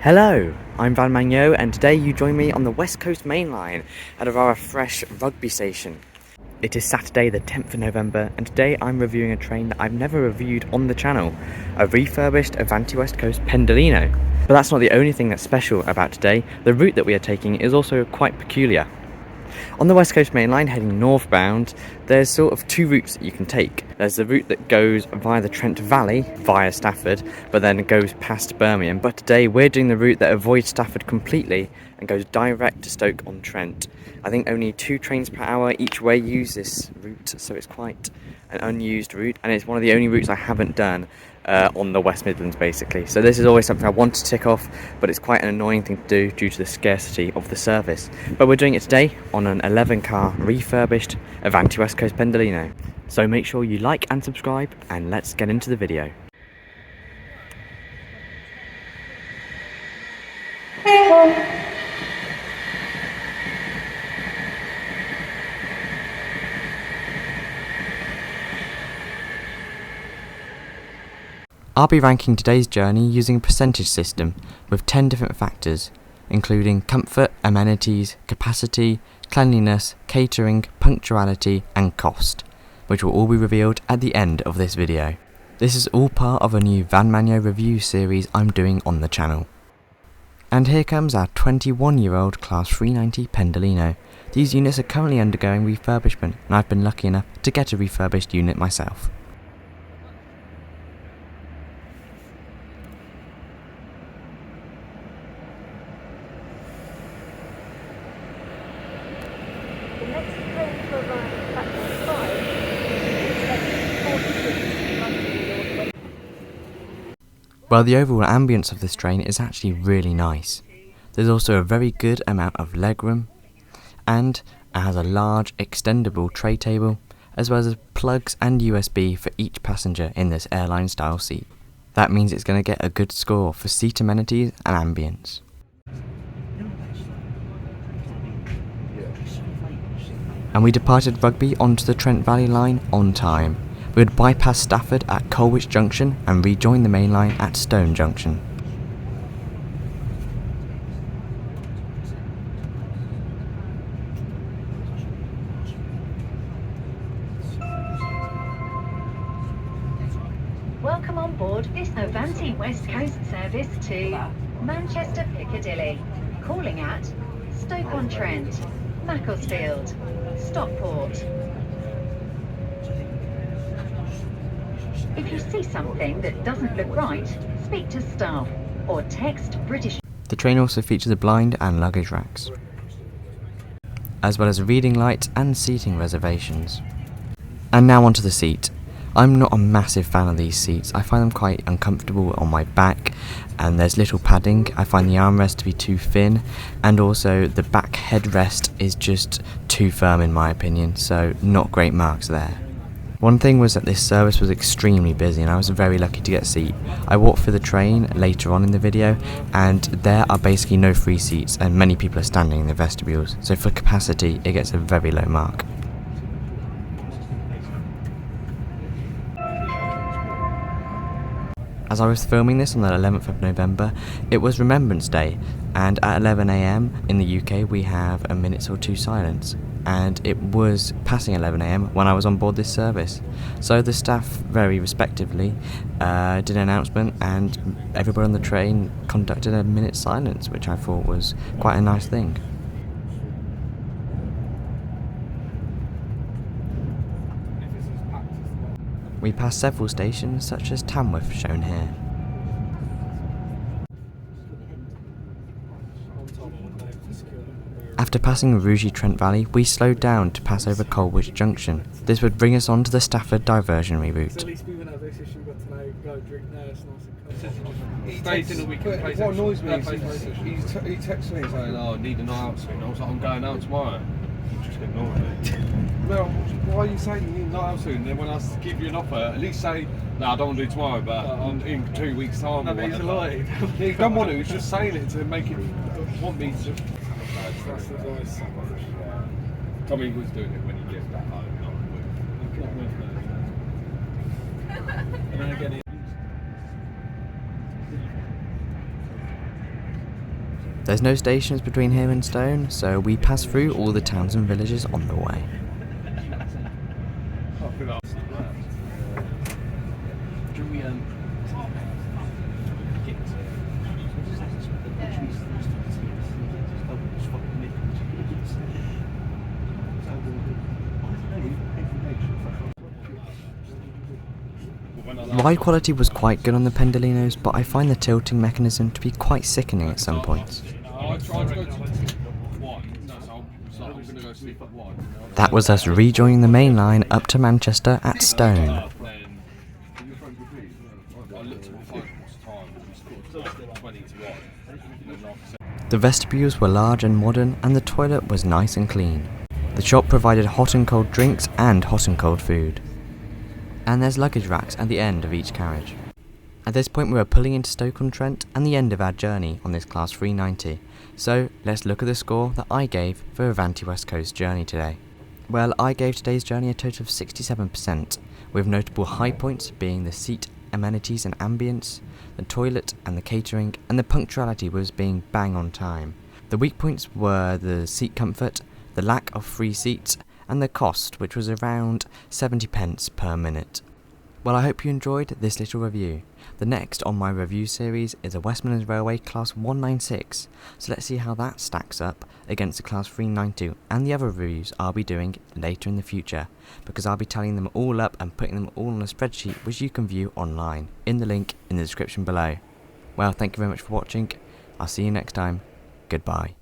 Hello, I'm Vanmanyo and today you join me on the West Coast Main Line out of our fresh rugby station. It is Saturday the 10th of November and today I'm reviewing a train that I've never reviewed on the channel, a refurbished Avanti West Coast pendolino. But that's not the only thing that's special about today. The route that we are taking is also quite peculiar. On the West Coast Main Line heading northbound, there's sort of two routes that you can take. There's the route that goes via the Trent Valley, via Stafford, but then goes past Birmingham. But today we're doing the route that avoids Stafford completely and goes direct to Stoke-on-Trent. I think only 2 trains per hour each way use this route, so it's quite an unused route, and it's one of the only routes I haven't done on the West Midlands basically. So this is always something I want to tick off, but it's quite an annoying thing to do due to the scarcity of the service. But we're doing it today on an 11-car refurbished Avanti West Coast pendolino. So make sure you like and subscribe, and let's get into the video. I'll be ranking today's journey using a percentage system with 10 different factors, including comfort, amenities, capacity, cleanliness, catering, punctuality and cost, which will all be revealed at the end of this video. This is all part of a new Vanmanyo Reviews series I'm doing on the channel. And here comes our 21-year-old Class 390 pendolino. These units are currently undergoing refurbishment and I've been lucky enough to get a refurbished unit myself. Well, the overall ambience of this train is actually really nice. There's also a very good amount of legroom, and it has a large extendable tray table, as well as plugs and USB for each passenger in this airline style seat. That means it's going to get a good score for seat amenities and ambience. And we departed Rugby onto the Trent Valley line on time. We would bypass Stafford at Colwich Junction and rejoin the main line at Stone Junction. Welcome on board this Avanti West Coast service to Manchester Piccadilly, calling at Stoke-on-Trent, Macclesfield, Stockport. If you see something that doesn't look right, speak to staff or text British. The train also features a blind and luggage racks, as well as reading lights and seating reservations. And now onto the seat. I'm not a massive fan of these seats. I find them quite uncomfortable on my back, and there's little padding. I find the armrest to be too thin, and also the back headrest is just too firm in my opinion, so not great marks there. One thing was that this service was extremely busy and I was very lucky to get a seat. I walked through the train later on in the video and there are basically no free seats and many people are standing in the vestibules, so for capacity it gets a very low mark. As I was filming this on the 11th of November, it was Remembrance Day, and at 11 AM in the UK we have a minute or two silence, and it was passing 11 AM when I was on board this service. So the staff very respectively did an announcement and everybody on the train conducted a minute silence, which I thought was quite a nice thing. We passed several stations such as Tamworth shown here. After passing Rougy Trent Valley, we slowed down to pass over Colwich Junction. This would bring us on to the Stafford diversionary route. What annoys me is he texts me saying, "Oh, I need a night out soon." I was like, "I'm going out tomorrow." Just ignore it. No, why are you saying you need a night out soon? Then when I give you an offer, at least say, "No, I don't want to do tomorrow, but I'm in 2 weeks' time." No, but he's annoyed. He don't want to. He's just saying it to make it want me to. That's the voice. Tommy was doing it when he gets back home. And then again, There's no stations between here and Stone, so we pass through all the towns and villages on the way. Ride quality was quite good on the pendolinos, but I find the tilting mechanism to be quite sickening at some points. That was us rejoining the main line up to Manchester at Stone. The vestibules were large and modern, and the toilet was nice and clean. The shop provided hot and cold drinks and hot and cold food. And there's luggage racks at the end of each carriage. At this point we were pulling into Stoke-on-Trent and the end of our journey on this Class 390, so let's look at the score that I gave for Avanti West Coast journey today. Well, I gave today's journey a total of 67%, with notable high points being the seat, amenities and ambience, the toilet and the catering, and the punctuality was being bang on time. The weak points were the seat comfort, the lack of free seats, and the cost, which was around 70 pence per minute. Well, I hope you enjoyed this little review. The next on my review series is a West Midlands Railway Class 196, so let's see how that stacks up against the Class 392 and the other reviews I'll be doing later in the future, because I'll be tallying them all up and putting them all on a spreadsheet which you can view online, in the link in the description below. Well, thank you very much for watching, I'll see you next time, goodbye.